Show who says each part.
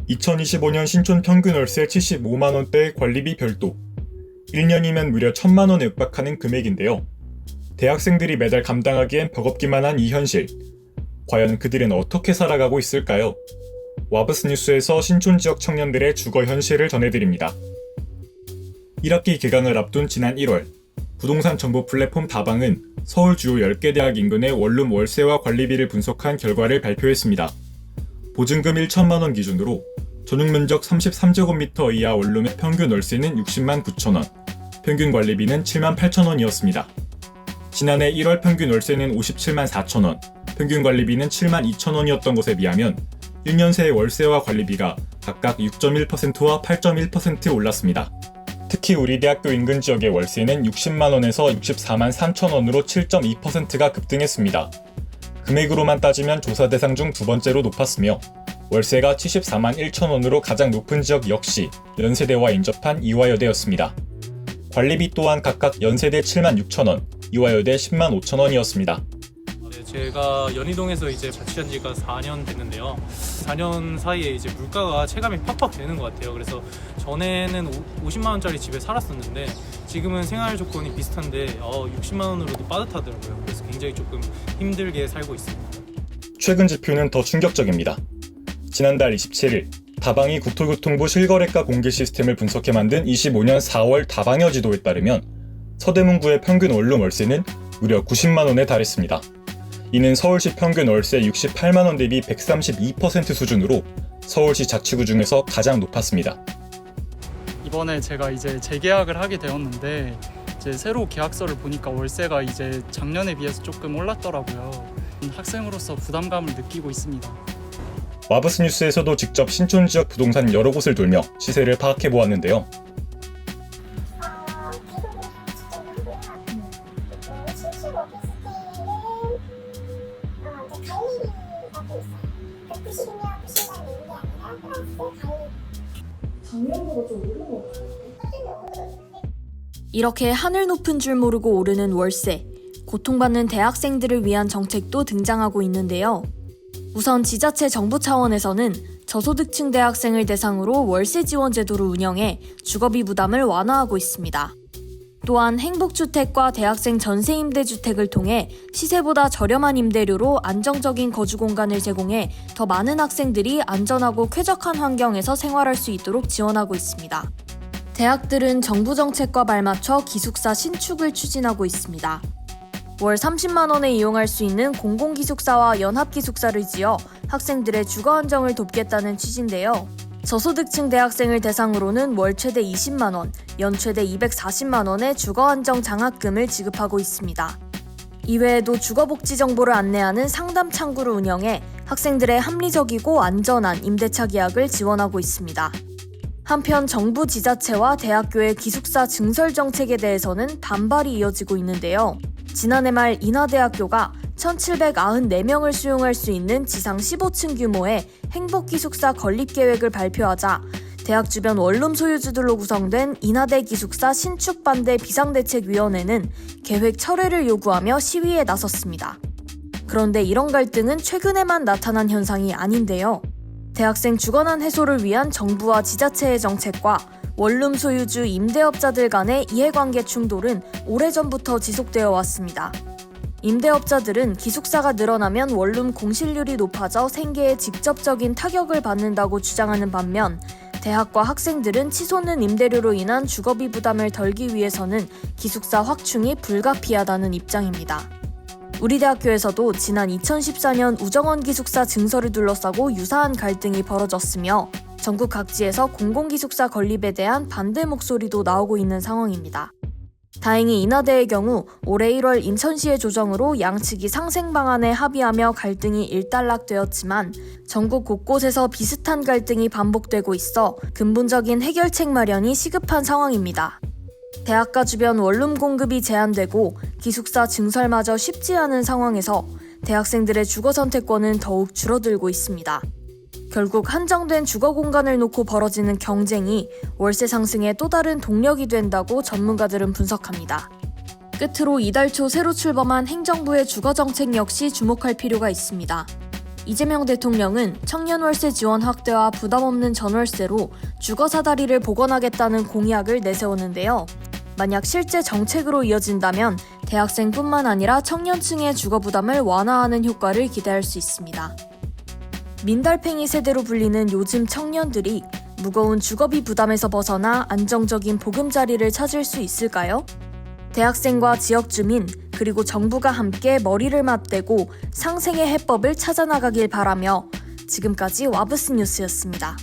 Speaker 1: 2025년 신촌 평균 월세 75만원대 관리비 별도. 1년이면 무려 1000만원에 육박하는 금액인데요. 대학생들이 매달 감당하기엔 버겁기만 한 이 현실. 과연 그들은 어떻게 살아가고 있을까요? 와브스 뉴스에서 신촌 지역 청년들의 주거 현실을 전해드립니다. 1학기 개강을 앞둔 지난 1월, 부동산 정보 플랫폼 다방은 서울 주요 10개 대학 인근의 원룸 월세와 관리비를 분석한 결과를 발표했습니다. 보증금 1천만원 기준으로 전용면적 33제곱미터 이하 원룸의 평균 월세는 60만 9천원, 평균 관리비는 7만 8천원이었습니다. 지난해 1월 평균 월세는 57만 4천원, 평균 관리비는 7만 2천원이었던 것에 비하면 1년 새의 월세와 관리비가 각각 6.1%와 8.1% 올랐습니다. 특히 우리 대학교 인근 지역의 월세는 60만원에서 64만 3천원으로 7.2%가 급등했습니다. 금액으로만 따지면 조사 대상 중 두 번째로 높았으며 월세가 74만 1천원으로 가장 높은 지역 역시 연세대와 인접한 이화여대였습니다. 관리비 또한 각각 연세대 7만 6천원, 이화여대 10만 5천원이었습니다.
Speaker 2: 제가 연희동에서 이제 자취한 지가 4년 됐는데요. 4년 사이에 이제 물가가 체감이 팍팍 되는 것 같아요. 그래서 전에는 50만 원짜리 집에 살았었는데 지금은 생활 조건이 비슷한데 60만 원으로도 빠듯하더라고요. 그래서 굉장히 조금 힘들게 살고 있습니다.
Speaker 1: 최근 지표는 더 충격적입니다. 지난달 27일 다방이 국토교통부 실거래가 공개 시스템을 분석해 만든 25년 4월 다방여 지도에 따르면 서대문구의 평균 원룸 월세는 무려 90만 원에 달했습니다. 이는 서울시 평균 월세 68만 원 대비 132% 수준으로 서울시 자치구 중에서 가장 높았습니다.
Speaker 3: 이번에 제가 이제 재계약을 하게 되었는데 이제 새로 계약서를 보니까 월세가 이제 작년에 비해서 조금 올랐더라고요. 학생으로서 부담감을 느끼고 있습니다.
Speaker 1: 와브스 뉴스에서도 직접 신촌 지역 부동산 여러 곳을 돌며 시세를 파악해 보았는데요.
Speaker 4: 이렇게 하늘 높은 줄 모르고 오르는 월세, 고통받는 대학생들을 위한 정책도 등장하고 있는데요. 우선 지자체 정부 차원에서는 저소득층 대학생을 대상으로 월세 지원 제도를 운영해 주거비 부담을 완화하고 있습니다. 또한 행복주택과 대학생 전세임대주택을 통해 시세보다 저렴한 임대료로 안정적인 거주 공간을 제공해 더 많은 학생들이 안전하고 쾌적한 환경에서 생활할 수 있도록 지원하고 있습니다. 대학들은 정부 정책과 발맞춰 기숙사 신축을 추진하고 있습니다. 월 30만 원에 이용할 수 있는 공공기숙사와 연합기숙사를 지어 학생들의 주거 안정을 돕겠다는 취지인데요. 저소득층 대학생을 대상으로는 월 최대 20만 원, 연 최대 240만 원의 주거 안정 장학금을 지급하고 있습니다. 이외에도 주거복지 정보를 안내하는 상담 창구를 운영해 학생들의 합리적이고 안전한 임대차 계약을 지원하고 있습니다. 한편 정부 지자체와 대학교의 기숙사 증설 정책에 대해서는 반발이 이어지고 있는데요. 지난해 말 인하대학교가 1,794명을 수용할 수 있는 지상 15층 규모의 행복기숙사 건립계획을 발표하자 대학 주변 원룸 소유주들로 구성된 인하대 기숙사 신축 반대 비상대책위원회는 계획 철회를 요구하며 시위에 나섰습니다. 그런데 이런 갈등은 최근에만 나타난 현상이 아닌데요. 대학생 주거난 해소를 위한 정부와 지자체의 정책과 원룸 소유주 임대업자들 간의 이해관계 충돌은 오래전부터 지속되어 왔습니다. 임대업자들은 기숙사가 늘어나면 원룸 공실률이 높아져 생계에 직접적인 타격을 받는다고 주장하는 반면 대학과 학생들은 치솟는 임대료로 인한 주거비 부담을 덜기 위해서는 기숙사 확충이 불가피하다는 입장입니다. 우리 대학교에서도 지난 2014년 우정원 기숙사 증설을 둘러싸고 유사한 갈등이 벌어졌으며 전국 각지에서 공공기숙사 건립에 대한 반대 목소리도 나오고 있는 상황입니다. 다행히 인하대의 경우 올해 1월 인천시의 조정으로 양측이 상생 방안에 합의하며 갈등이 일단락되었지만 전국 곳곳에서 비슷한 갈등이 반복되고 있어 근본적인 해결책 마련이 시급한 상황입니다. 대학가 주변 원룸 공급이 제한되고 기숙사 증설마저 쉽지 않은 상황에서 대학생들의 주거 선택권은 더욱 줄어들고 있습니다. 결국 한정된 주거 공간을 놓고 벌어지는 경쟁이 월세 상승의 또 다른 동력이 된다고 전문가들은 분석합니다. 끝으로 이달 초 새로 출범한 행정부의 주거 정책 역시 주목할 필요가 있습니다. 이재명 대통령은 청년 월세 지원 확대와 부담 없는 전월세로 주거 사다리를 복원하겠다는 공약을 내세우는데요. 만약 실제 정책으로 이어진다면 대학생뿐만 아니라 청년층의 주거 부담을 완화하는 효과를 기대할 수 있습니다. 민달팽이 세대로 불리는 요즘 청년들이 무거운 주거비 부담에서 벗어나 안정적인 보금자리를 찾을 수 있을까요? 대학생과 지역 주민, 그리고 정부가 함께 머리를 맞대고 상생의 해법을 찾아나가길 바라며 지금까지 와브스 뉴스였습니다.